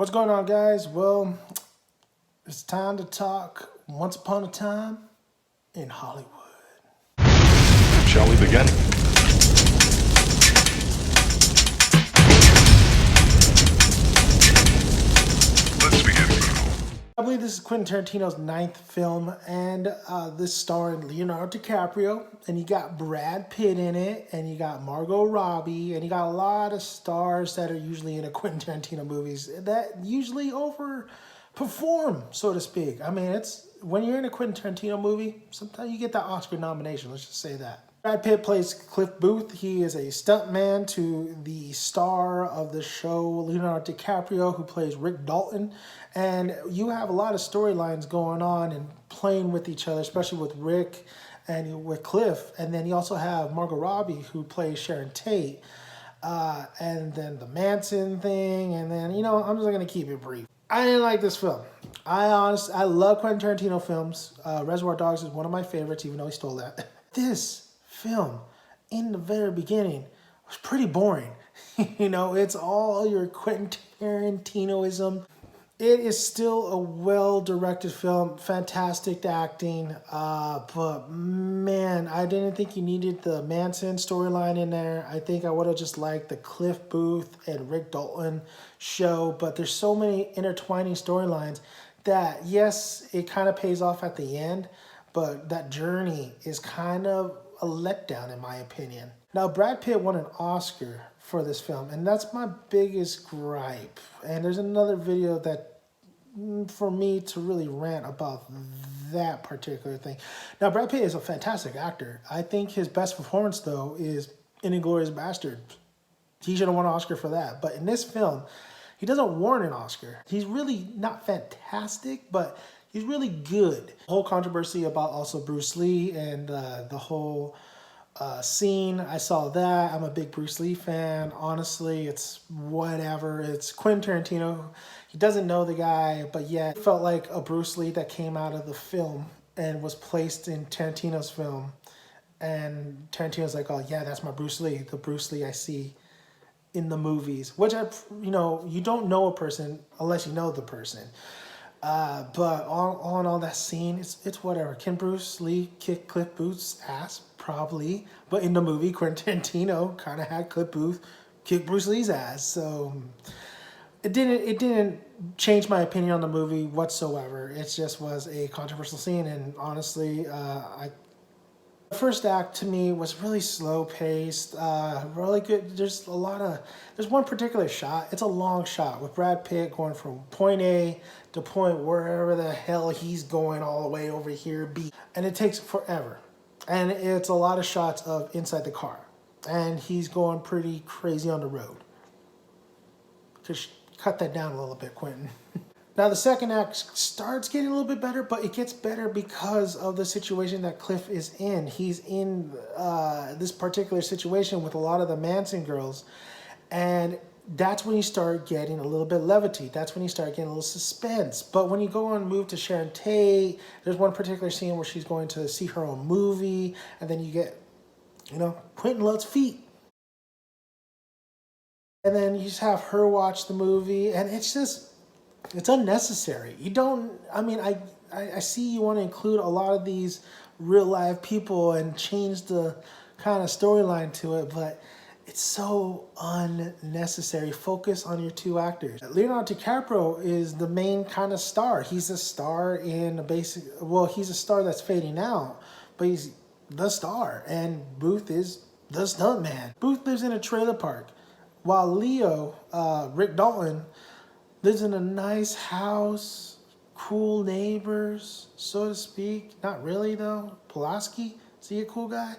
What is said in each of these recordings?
What's going on, guys? Well, it's time to talk Once Upon a Time in Hollywood. Shall we begin? Let's begin. I believe this is Quentin Tarantino's 9th film, and this starring Leonardo DiCaprio, and you got Brad Pitt in it, and you got Margot Robbie, and you got a lot of stars that are usually in a Quentin Tarantino movies that usually overperform, so to speak. I mean, it's when you're in a Quentin Tarantino movie, sometimes you get that Oscar nomination. Let's just say that. Brad Pitt plays Cliff Booth. He is a stuntman to the star of the show, Leonardo DiCaprio, who plays Rick Dalton. And you have a lot of storylines going on and playing with each other, especially with Rick and with Cliff. And then you also have Margot Robbie, who plays Sharon Tate. And then the Manson thing. And then, I'm just going to keep it brief. I didn't like this film. I love Quentin Tarantino films. Reservoir Dogs is one of my favorites, even though he stole that. This film in the very beginning was pretty boring. It's all your Quentin Tarantinoism. It is still a well-directed film, fantastic acting, but man, I didn't think you needed the Manson storyline in there. I think I would have just liked the Cliff Booth and Rick Dalton show, but there's so many intertwining storylines that, yes, it kind of pays off at the end, but that journey is kind of a letdown in my opinion. Now, Brad Pitt won an Oscar for this film, and that's my biggest gripe. And there's another video that for me to really rant about that particular thing. Now, Brad Pitt is a fantastic actor. I think his best performance, though, is in Inglourious Basterds. He should have won an Oscar for that. But in this film, he doesn't warrant an Oscar. He's really not fantastic, but he's really good. The whole controversy about also Bruce Lee and the whole scene, I saw that. I'm a big Bruce Lee fan. Honestly, it's whatever. It's Quentin Tarantino. He doesn't know the guy, but yet it felt like a Bruce Lee that came out of the film and was placed in Tarantino's film. And Tarantino's like, oh yeah, that's my Bruce Lee, the Bruce Lee I see in the movies. Which, you don't know a person unless you know the person. But on all that scene, it's whatever. Can Bruce Lee kick Cliff Booth's ass? Probably. But in the movie, Quentin Tarantino kind of had Cliff Booth kick Bruce Lee's ass. So it didn't change my opinion on the movie whatsoever. It just was a controversial scene, and honestly, the first act to me was really slow paced, really good. There's one particular shot. It's a long shot with Brad Pitt going from point A to point wherever the hell he's going all the way over here B. And it takes forever. And it's a lot of shots of inside the car. And he's going pretty crazy on the road. Just cut that down a little bit, Quentin. Now, the second act starts getting a little bit better, but it gets better because of the situation that Cliff is in. He's in this particular situation with a lot of the Manson girls, and that's when you start getting a little bit levity. That's when you start getting a little suspense. But when you go and move to Sharon Tate, there's one particular scene where she's going to see her own movie, and then you get, Quentin loves feet. And then you just have her watch the movie, and it's unnecessary. I see you want to include a lot of these real live people and change the kind of storyline to it, but it's so unnecessary. Focus on your two actors. Leonardo DiCaprio is the main kind of star. He's a star he's a star that's fading out, but he's the star, and Booth is the stuntman. Booth lives in a trailer park, while Rick Dalton, lives in a nice house, cool neighbors, so to speak. Not really, though. Pulaski, is he a cool guy?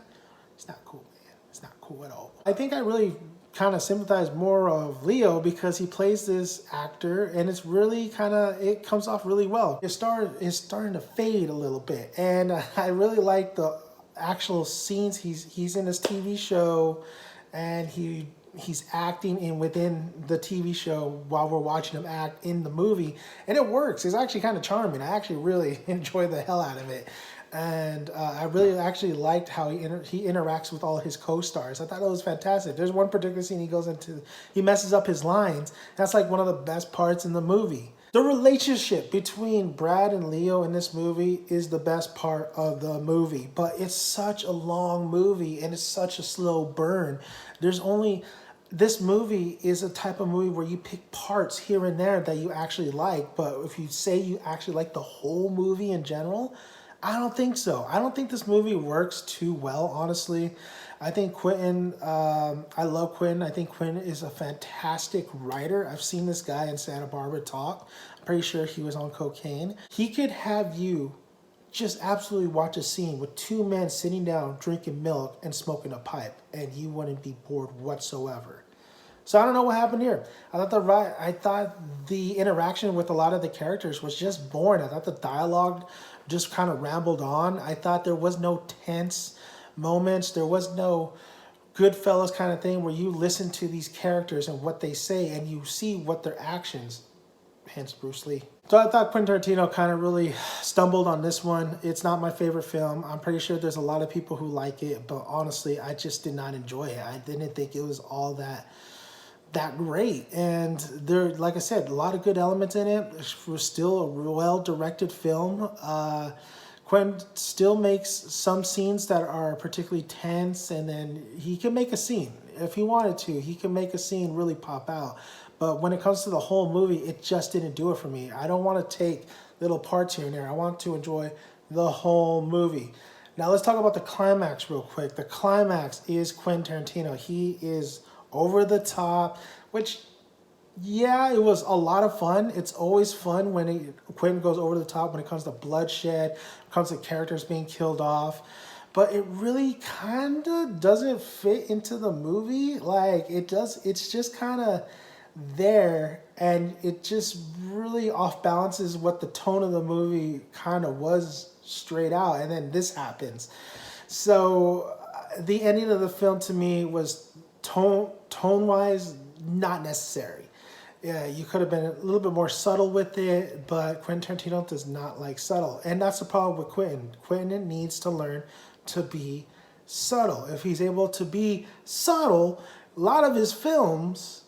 He's not cool, man. It's not cool at all. I think I really kind of sympathize more of Leo because he plays this actor, and it's really it comes off really well. His star is starting to fade a little bit, and I really like the actual scenes. He's in this TV show, and he's acting within the TV show while we're watching him act in the movie, and it works. It's actually kind of charming. I actually really enjoy the hell out of it. And I really actually liked how he interacts with all his co-stars. I thought that was fantastic. There's one particular scene he messes up his lines. That's like one of the best parts in the movie. The relationship between Brad and Leo in this movie is the best part of the movie, but it's such a long movie and it's such a slow burn. This movie is a type of movie where you pick parts here and there that you actually like, but if you say you actually like the whole movie in general, I don't think so. I don't think this movie works too well, honestly. I think Quentin, I love Quentin. I think Quentin is a fantastic writer. I've seen this guy in Santa Barbara talk. I'm pretty sure he was on cocaine. He could have you just absolutely watch a scene with two men sitting down, drinking milk and smoking a pipe, and you wouldn't be bored whatsoever. So I don't know what happened here. I thought the interaction with a lot of the characters was just boring. I thought the dialogue just kind of rambled on. I thought there was no tense moments. There was no Goodfellas kind of thing where you listen to these characters and what they say and you see what their actions, hence Bruce Lee. So I thought Quentin Tarantino kind of really stumbled on this one. It's not my favorite film. I'm pretty sure there's a lot of people who like it, but honestly, I just did not enjoy it. I didn't think it was all that great. And there, like I said, a lot of good elements in it. It was still a well-directed film. Quentin still makes some scenes that are particularly tense, and then he can make a scene. If he wanted to, he can make a scene really pop out. But when it comes to the whole movie, it just didn't do it for me. I don't want to take little parts here and there. I want to enjoy the whole movie. Now let's talk about the climax real quick. The climax is Quentin Tarantino. He is over the top, which, yeah, it was a lot of fun. It's always fun when Quentin goes over the top when it comes to bloodshed, when it comes to characters being killed off. But it really kind of doesn't fit into the movie. Like, it's just kind of there, and it just really off balances what the tone of the movie kind of was straight out. And then this happens. So the ending of the film to me was tone-wise, not necessary. Yeah, you could have been a little bit more subtle with it, but Quentin Tarantino does not like subtle. And that's the problem with Quentin. Quentin needs to learn to be subtle. If he's able to be subtle, a lot of his films,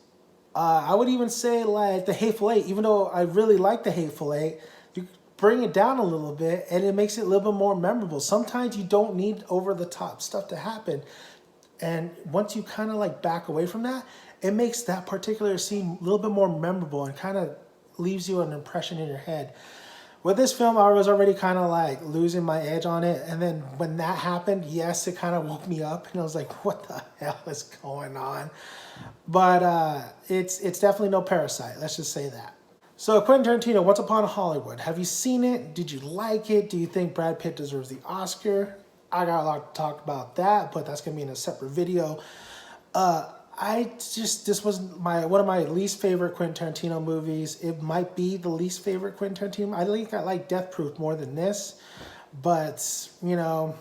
I would even say like The Hateful Eight, even though I really like The Hateful Eight, you bring it down a little bit and it makes it a little bit more memorable. Sometimes you don't need over-the-top stuff to happen. And once you kind of like back away from that, it makes that particular scene a little bit more memorable and kind of leaves you an impression in your head. With this film, I was already kind of like losing my edge on it. And then when that happened, yes, it kind of woke me up. And I was like, what the hell is going on? But it's definitely no Parasite. Let's just say that. So Quentin Tarantino, Once Upon a Hollywood. Have you seen it? Did you like it? Do you think Brad Pitt deserves the Oscar? I got a lot to talk about that, but that's going to be in a separate video. This was one of my least favorite Quentin Tarantino movies. It might be the least favorite Quentin Tarantino. I think I like Death Proof more than this, but you know,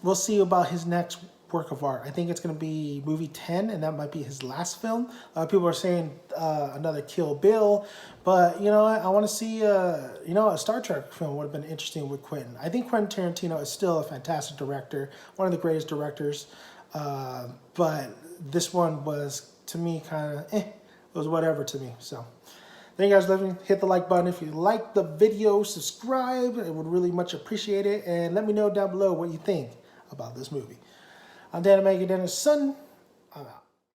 we'll see about his next work of art. I think it's going to be movie 10, and that might be his last film. People are saying another Kill Bill, but you know what? I want to see a Star Trek film would have been interesting with Quentin. I think Quentin Tarantino is still a fantastic director, one of the greatest directors, but this one was, to me, kind of, it was whatever to me. So, thank you guys for listening. Hit the like button if you like the video. Subscribe. I would really much appreciate it. And let me know down below what you think about this movie. I'm Dan Omega Dennis' son. I'm out.